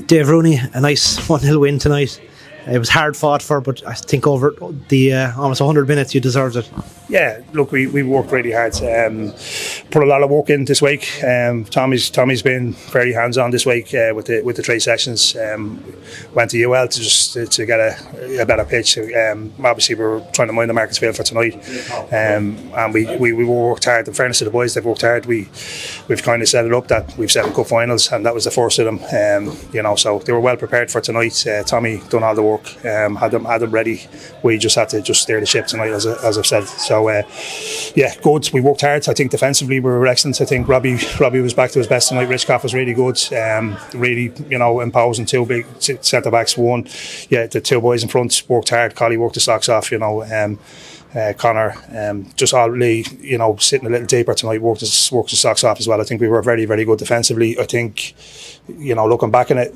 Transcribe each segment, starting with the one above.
Dave Rooney, a nice 1-0 win tonight. It was hard fought for, but I think over the almost 100 minutes you deserved it. Yeah, look, we worked really hard. Put a lot of work in this week. Tommy's been very hands-on this week with the 3 sessions. Went to UL to get a better pitch. Obviously, we were trying to mind the Markets field for tonight, and we worked hard. In fairness to the boys, they've worked hard. We've kind of set it up that we've 7 cup finals, and that was the first of them. So they were well prepared for tonight. Tommy done all the work, had them ready. We just had to steer the ship tonight, as I've said. So good. We worked hard. I think defensively we were excellent. I think Robbie was back to his best tonight. Richcoff was really good. Really, imposing 2 big centre backs. The 2 boys in front worked hard. Collie worked the socks off. Connor, just all really, sitting a little deeper tonight, worked his socks off as well. I think we were very, very good defensively. I think, looking back on it,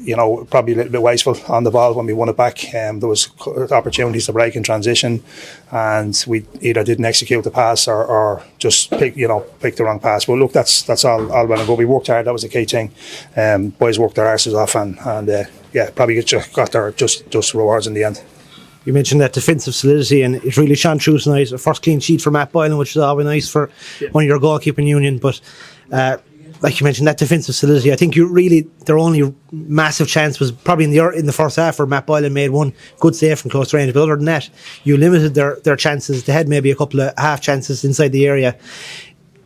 probably a little bit wasteful on the ball when we won it back. There was opportunities to break in transition, and we either didn't execute the pass or just pick the wrong pass. But look, that's all well and good. We worked hard. That was the key thing. Boys worked their arses off, and probably got their just rewards in the end. You mentioned that defensive solidity, and it really shone through tonight. A first clean sheet for Matt Boylan, which is always nice for one of your goalkeeping union. But like you mentioned, that defensive solidity, I think their only massive chance was probably in the first half, where Matt Boylan made one good save from close range. But other than that, you limited their chances. They had maybe a couple of half chances inside the area.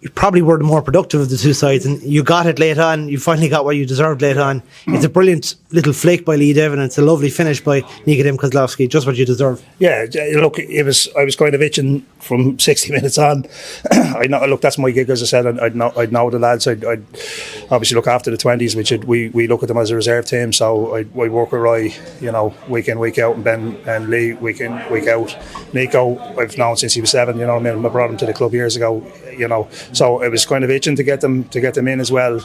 You probably were the more productive of the 2 sides, and you got it late on. You finally got what you deserved late on. It's a brilliant little flick by Lee Devon, and it's a lovely finish by Nikodem Kozlowski. Just what you deserve. Yeah, look, I was kind of itching from 60 minutes on. I know, look, that's my gig, as I said. I'd know the lads. I'd obviously look after the 20s, which we look at them as a reserve team. So I'd work with Roy, week in, week out, and Ben and Lee week in, week out. Nico, I've known since he was 7. I brought him to the club years ago. So it was kind of itching to get them in as well.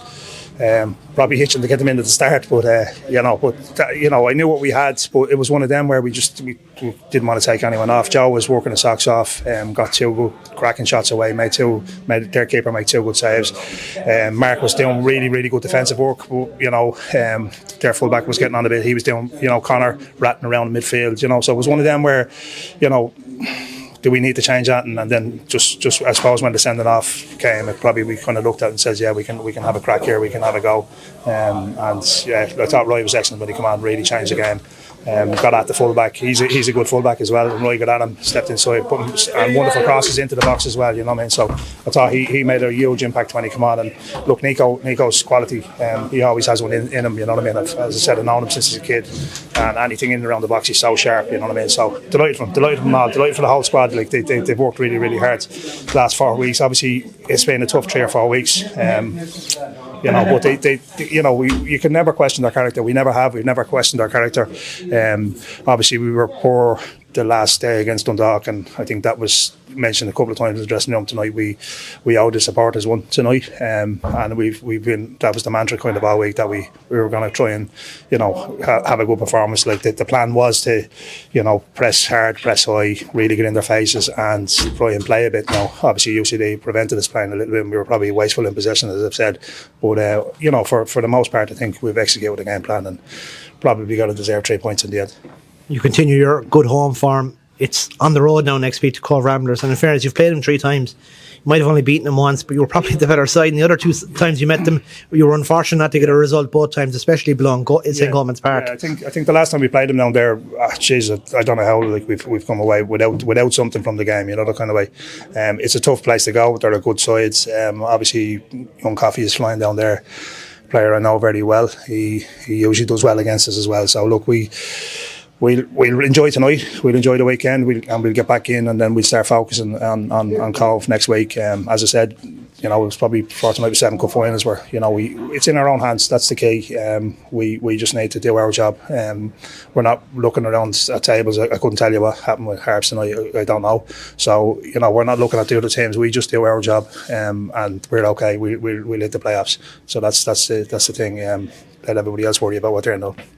Probably itching to get them in at the start, but I knew what we had. But it was one of them where we didn't want to take anyone off. Joe was working his socks off, got 2 good cracking shots away, made their keeper make 2 good saves. Mark was doing really, really good defensive work. But, their fullback was getting on a bit. He was doing, Connor ratting around the midfield. So it was one of them where, do we need to change that? And then just I suppose when the sending off came, we kind of looked at it and says, yeah, we can have a crack here, we can have a go. I thought Roy was excellent when he came on, really changed the game. Got at the fullback. He's a good fullback as well. And Roy got at him, stepped inside, put him, and wonderful crosses into the box as well. So I thought he made a huge impact when he came on. And look, Nico's quality. He always has one in him. As I said, I've known him since he's a kid, and anything in and around the box, he's so sharp. So delighted for them all. Delighted for the whole squad. Like they've worked really, really hard the last 4 weeks. Obviously, it's been a tough 3 or 4 weeks. But you can never question their character. We never have. We've never questioned their character. Obviously, we were poor the last day against Dundalk, and I think that was mentioned a couple of times in the dressing room tonight. We owed the supporters one tonight, and we've been, that was the mantra kind of all week, that we were going to try and have a good performance. Like the plan was to press hard, press high, really get in their faces and try and play a bit. Now obviously UCD prevented us playing a little bit, and we were probably wasteful in possession, as I've said, but for the most part I think we've executed the game plan and probably got to deserve 3 points in the end. You continue your good home form. It's on the road now next week to Cove Ramblers, and in fairness, you've played them 3 times. You might have only beaten them once, but you were probably the better side. And the other 2 times you met them, you were unfortunate not to get a result both times, especially below St. Coleman's Park. Yeah, I think the last time we played them down there, I don't know how we've come away without something from the game, that kind of way. It's a tough place to go. They're a good side. Obviously, Young Coffey is flying down there. Player I know very well. He usually does well against us as well. So look, We'll enjoy tonight. We'll enjoy the weekend. We'll get back in, and then we'll start focusing on Cove next week. As I said, it was probably fortunate with 7 cup finals where it's in our own hands. That's the key. We just need to do our job. We're not looking around at tables. I couldn't tell you what happened with Harps tonight. I don't know. So we're not looking at the other teams. We just do our job, and we're okay. We'll hit the playoffs. So that's the thing. Let everybody else worry about what they're doing.